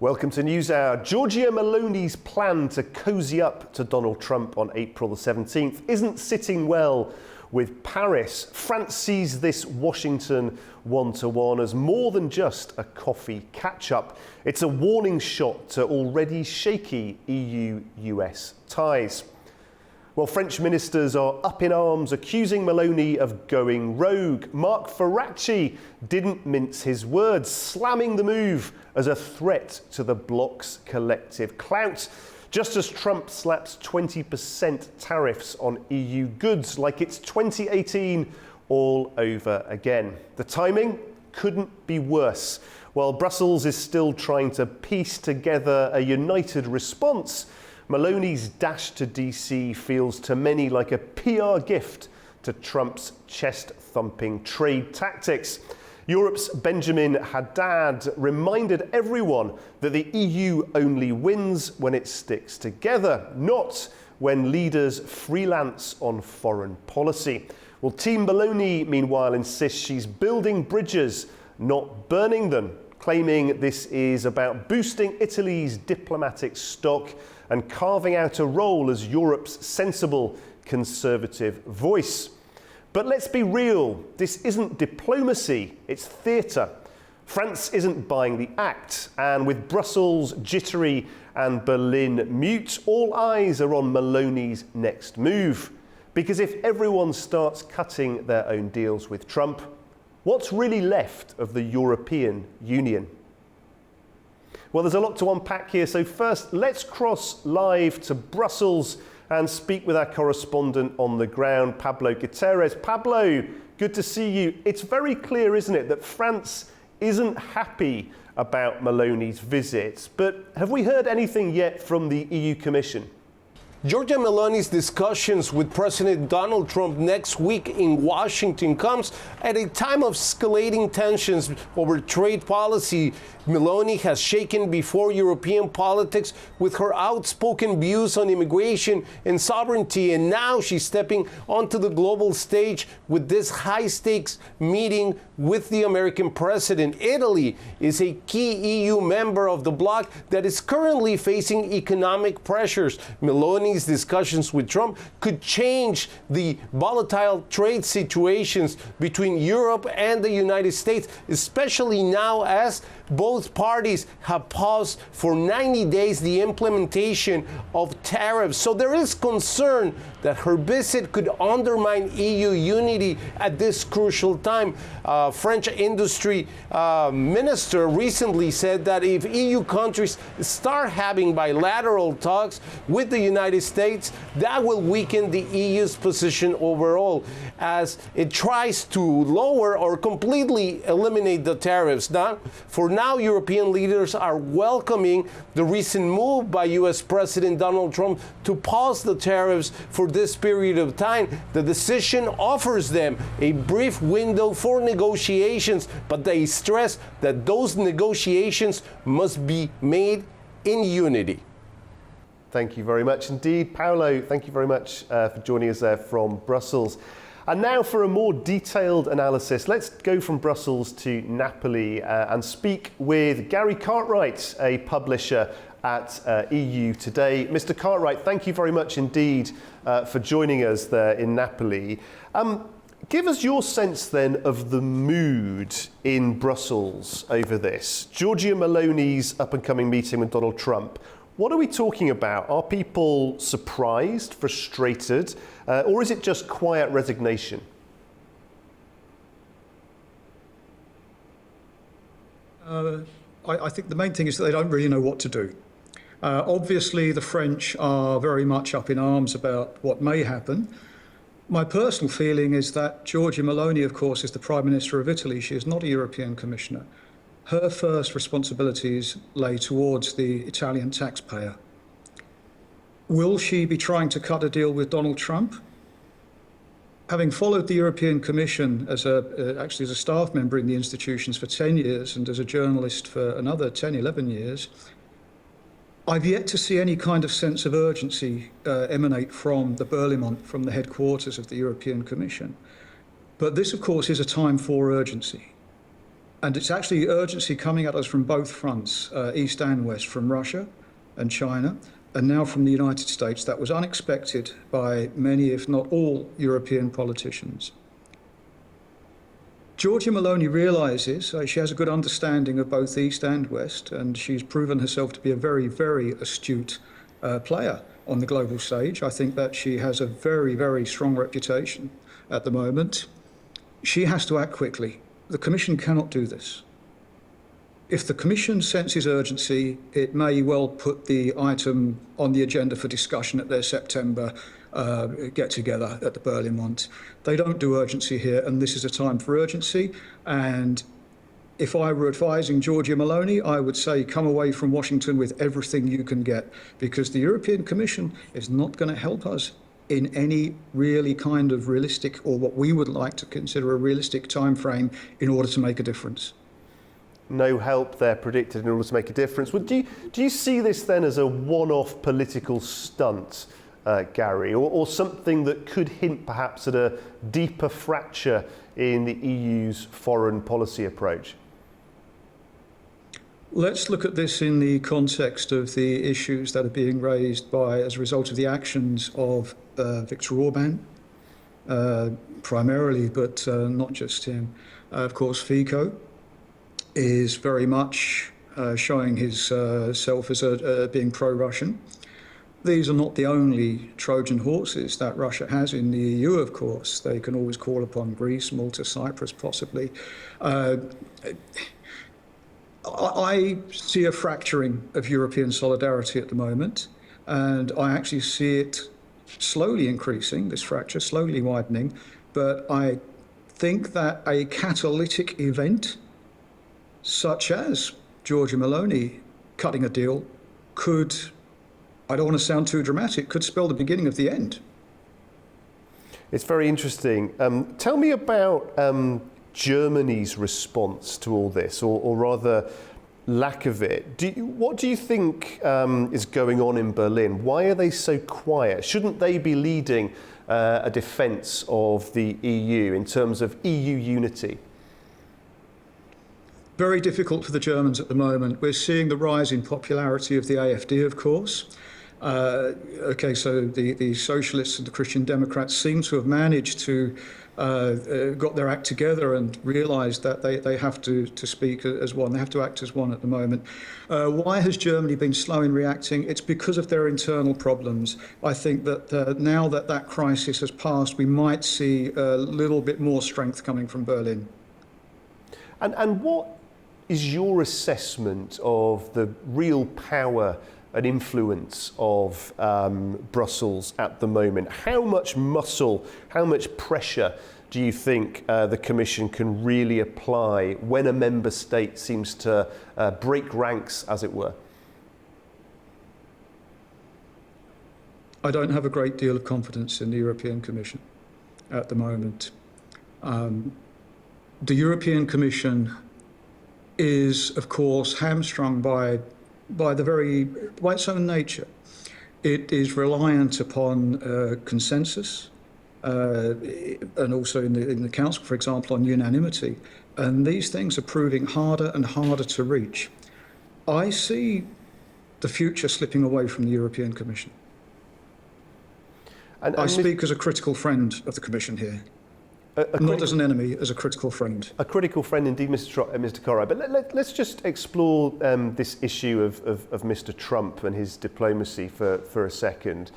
Welcome to Newshour. Giorgia Meloni's plan to cozy up to Donald Trump on April the 17th isn't sitting well with Paris. France sees this Washington one-to-one as more than just a coffee catch-up. It's a warning shot to already shaky EU-US ties. Well, French ministers are up in arms accusing Meloni of going rogue. Marc Ferracci didn't mince his words, slamming the move as a threat to the bloc's collective clout. Just as Trump slaps 20% tariffs on EU goods like it's 2018 all over again. The timing couldn't be worse. While Brussels is still trying to piece together a united response, Meloni's dash to DC feels to many like a PR gift to Trump's chest-thumping trade tactics. Europe's Benjamin Haddad reminded everyone that the EU only wins when it sticks together, not when leaders freelance on foreign policy. Well, Team Meloni, meanwhile, insists she's building bridges, not burning them, claiming this is about boosting Italy's diplomatic stock and carving out a role as Europe's sensible conservative voice. But let's be real, this isn't diplomacy, it's theatre. France isn't buying the act, and with Brussels jittery and Berlin mute, all eyes are on Meloni's next move. Because if everyone starts cutting their own deals with Trump, what's really left of the European Union? Well, there's a lot to unpack here, so first let's cross live to Brussels and speak with our correspondent on the ground, Pablo Gutierrez. Pablo, good to see you. It's very clear, isn't it, that France isn't happy about Meloni's visit, but have we heard anything yet from the EU Commission? Giorgia Meloni's discussions with President Donald Trump next week in Washington comes at a time of escalating tensions over trade policy. Meloni has shaken before European politics with her outspoken views on immigration and sovereignty, and now she's stepping onto the global stage with this high-stakes meeting with the American president. Italy is a key EU member of the bloc that is currently facing economic pressures. Meloni's discussions with Trump could change the volatile trade situations between Europe and the United States, especially now as both parties have paused for 90 days the implementation of tariffs. So there is concern that her visit could undermine EU unity at this crucial time. French industry minister recently said that if EU countries start having bilateral talks with the United States, that will weaken the EU's position overall as it tries to lower or completely eliminate the tariffs. For now, European leaders are welcoming the recent move by US President Donald Trump to pause the tariffs for this period of time. The decision offers them a brief window for negotiations, but they stress that those negotiations must be made in unity. Thank you very much indeed. Paolo, thank you very much for joining us there from Brussels. And now for a more detailed analysis, let's go from Brussels to Napoli and speak with Gary Cartwright, a publisher at EU Today. Mr. Cartwright, thank you very much indeed for joining us there in Napoli. Give us your sense then of the mood in Brussels over this. Giorgia Meloni's up-and-coming meeting with Donald Trump. What are we talking about? Are people surprised, frustrated, or is it just quiet resignation? I think the main thing is that they don't really know what to do. Obviously, the French are very much up in arms about what may happen. My personal feeling is that Giorgia Meloni, of course, is the Prime Minister of Italy. She is not a European Commissioner. Her first responsibilities lay towards the Italian taxpayer. Will she be trying to cut a deal with Donald Trump? Having followed the European Commission actually as a staff member in the institutions for 10 years and as a journalist for another 10, 11 years, I've yet to see any kind of sense of urgency emanate from the Berlaymont, from the headquarters of the European Commission. But this, of course, is a time for urgency. And it's actually urgency coming at us from both fronts, east and west, from Russia and China, and now from the United States. That was unexpected by many, if not all, European politicians. Giorgia Meloni realises she has a good understanding of both East and West, and she's proven herself to be a very, very astute player on the global stage. I think that she has a very, very strong reputation at the moment. She has to act quickly. The Commission cannot do this. If the Commission senses urgency, it may well put the item on the agenda for discussion at their September get-together at the Berlin Mont. They don't do urgency here, and this is a time for urgency. And if I were advising Giorgia Meloni, I would say come away from Washington with everything you can get, because the European Commission is not going to help us in any really kind of realistic, or what we would like to consider a realistic time frame in order to make a difference. No help there predicted in order to make a difference. Well, do you see this then as a one-off political stunt, Gary, or something that could hint perhaps at a deeper fracture in the EU's foreign policy approach? Let's look at this in the context of the issues that are being raised as a result of the actions of Viktor Orban, primarily, but not just him. Of course, Fico is very much showing his self as being pro-Russian. These are not the only Trojan horses that Russia has in the EU, of course. They can always call upon Greece, Malta, Cyprus, possibly. I see a fracturing of European solidarity at the moment, and I actually see it slowly increasing, this fracture, slowly widening. But I think that a catalytic event, such as Giorgia Meloni cutting a deal, could, I don't want to sound too dramatic, could spell the beginning of the end. It's very interesting. Tell me about Germany's response to all this, or rather lack of it. What do you think is going on in Berlin? Why are they so quiet? Shouldn't they be leading a defence of the EU in terms of EU unity? Very difficult for the Germans at the moment. We're seeing the rise in popularity of the AfD, of course. Okay, so the socialists and the Christian Democrats seem to have managed to got their act together and realised that they have to speak as one. They have to act as one at the moment. Why has Germany been slow in reacting? It's because of their internal problems. I think that now that that crisis has passed, we might see a little bit more strength coming from Berlin. And what is your assessment of the real power and influence of Brussels at the moment? How much muscle, how much pressure do you think the Commission can really apply when a member state seems to break ranks, as it were? I don't have a great deal of confidence in the European Commission at the moment. The European Commission is, of course, hamstrung by its own nature. It is reliant upon consensus, and also in the Council, for example, on unanimity. And these things are proving harder and harder to reach. I see the future slipping away from the European Commission. And I speak as a critical friend of the Commission here. Not as an enemy, as a critical friend. A critical friend indeed, Mr. Corrai. But let's just explore this issue of Mr. Trump and his diplomacy for a second.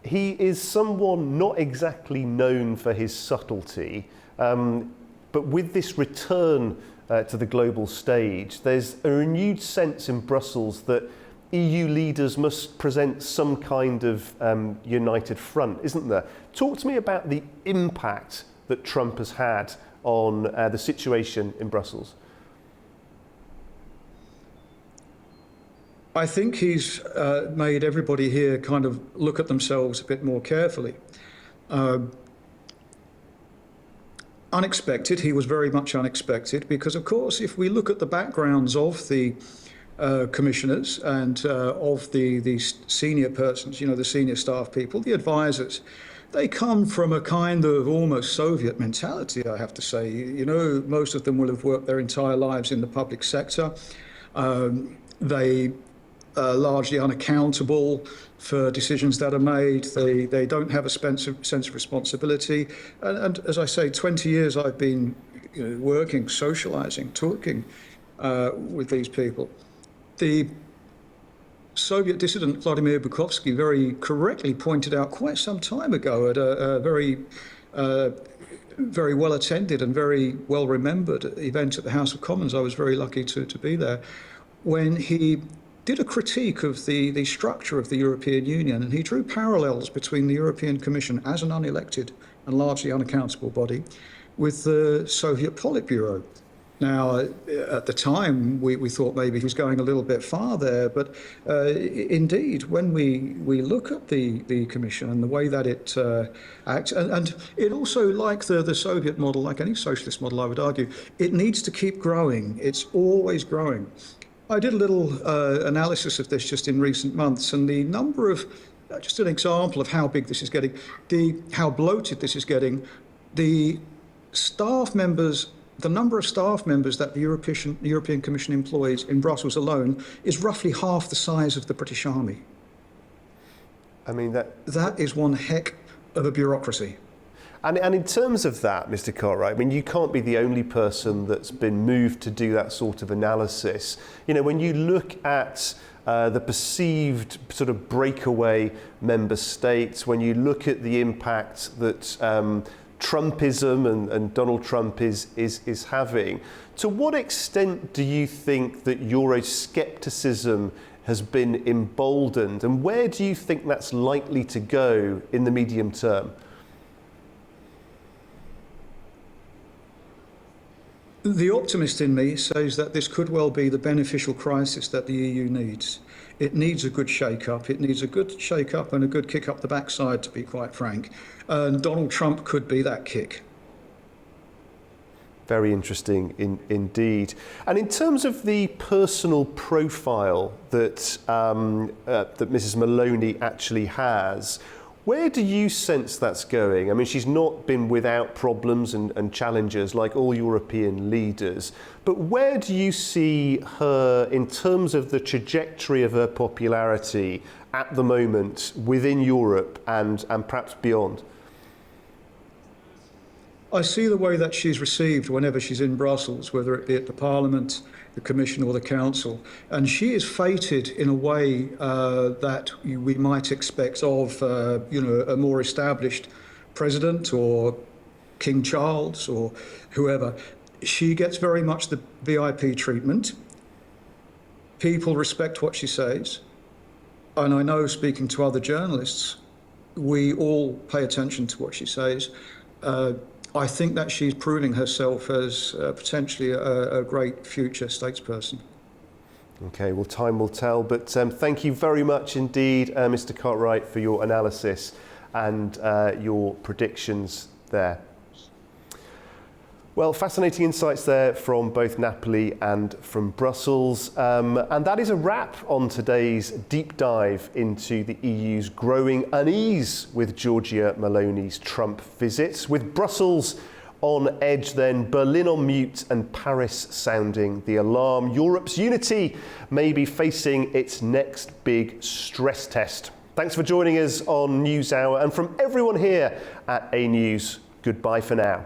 He is someone not exactly known for his subtlety, but with this return to the global stage, there's a renewed sense in Brussels that EU leaders must present some kind of united front, isn't there? Talk to me about the impact that Trump has had on the situation in Brussels. I think he's made everybody here kind of look at themselves a bit more carefully. Unexpected, he was very much unexpected, because of course, if we look at the backgrounds of the commissioners and of the senior persons, the senior staff people, the advisors, they come from a kind of almost Soviet mentality, I have to say. You know, most of them will have worked their entire lives in the public sector. They are largely unaccountable for decisions that are made. They don't have a sense of responsibility. And as I say, 20 years I've been working, socializing, talking with these people. The Soviet dissident Vladimir Bukovsky very correctly pointed out quite some time ago at a very well attended and very well remembered event at the House of Commons. I was very lucky to be there, when he did a critique of the structure of the European Union, and he drew parallels between the European Commission as an unelected and largely unaccountable body with the Soviet Politburo. Now, at the time, we thought maybe he was going a little bit far there, but indeed, when we look at the Commission and the way that it acts, and it also, like the Soviet model, like any socialist model, I would argue, it needs to keep growing. It's always growing. I did a little analysis of this just in recent months, and the number of, just an example of how big this is getting, how bloated this is getting, the number of staff members that the European Commission employs in Brussels alone is roughly half the size of the British Army. I mean, that is one heck of a bureaucracy. And in terms of that, Mr. Cartwright, I mean, you can't be the only person that's been moved to do that sort of analysis. You know, when you look at the perceived sort of breakaway member states, when you look at the impact that Trumpism and Donald Trump is having, to what extent do you think that Euroscepticism has been emboldened, and where do you think that's likely to go in the medium term? The optimist in me says that this could well be the beneficial crisis that the EU needs. It needs a good shake-up. It needs a good shake-up and a good kick up the backside, to be quite frank. And Donald Trump could be that kick. Very interesting indeed. And in terms of the personal profile that that Mrs. Meloni actually has, where do you sense that's going? I mean, she's not been without problems and challenges like all European leaders, but where do you see her in terms of the trajectory of her popularity at the moment within Europe and perhaps beyond? I see the way that she's received whenever she's in Brussels, whether it be at the Parliament, the Commission or the Council. And she is fated in a way that we might expect of a more established president or King Charles or whoever. She gets very much the VIP treatment. People respect what she says. And I know, speaking to other journalists, we all pay attention to what she says. I think that she's proving herself as potentially a great future statesperson. Okay, well, time will tell, but thank you very much indeed, Mr. Cartwright, for your analysis and your predictions there. Well, fascinating insights there from both Napoli and from Brussels. And that is a wrap on today's deep dive into the EU's growing unease with Giorgia Meloni's Trump visits. With Brussels on edge then, Berlin on mute and Paris sounding the alarm. Europe's unity may be facing its next big stress test. Thanks for joining us on NewsHour, and from everyone here at AnewZ, goodbye for now.